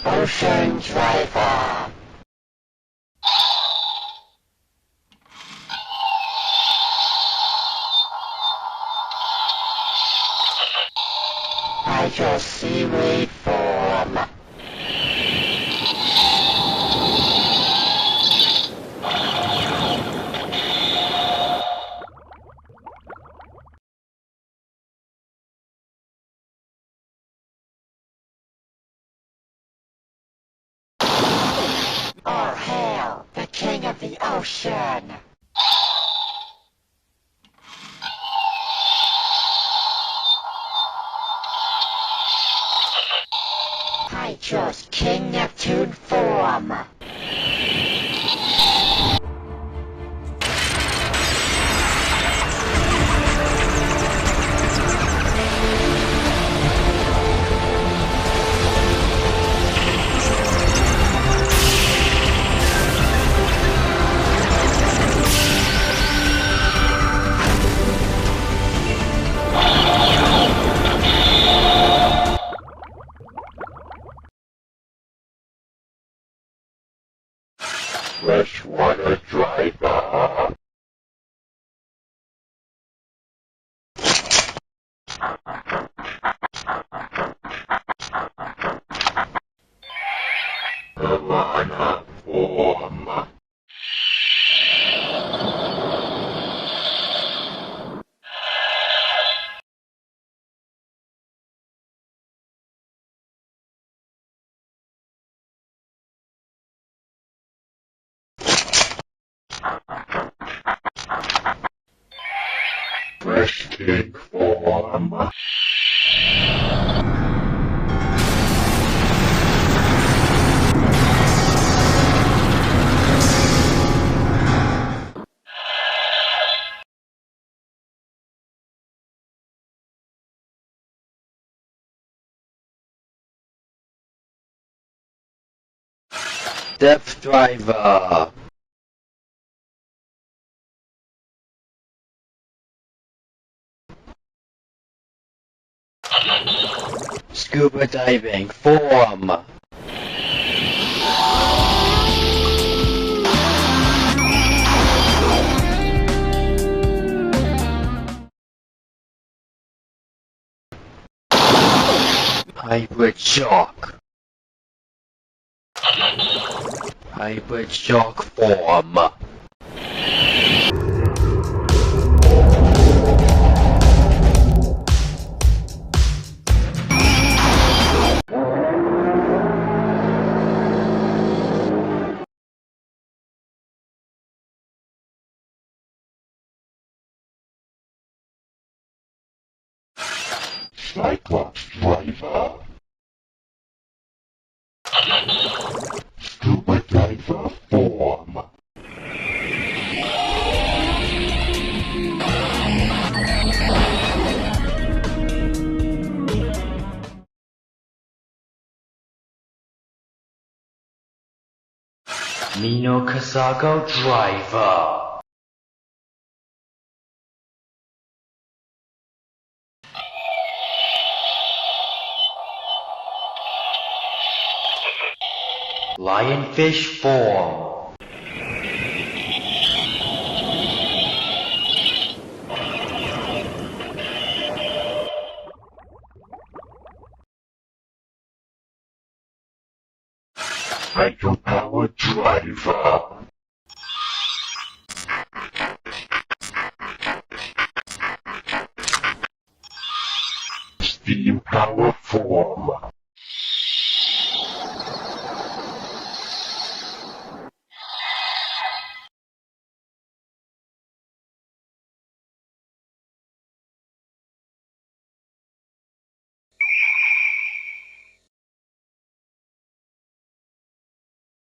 Ocean Driver. Hydro seaweed form. All hail, the king of the ocean! Hydros King Neptune form! Freshwater Driver. Piranha form. Fresh cake form. Depth Driver. Scuba diving form. Hybrid shock. Hybrid shock form. Cyclops Driver. Scuba Diver form. Minokasago Driver. Lionfish form. Hydropower Driver. Steam power form.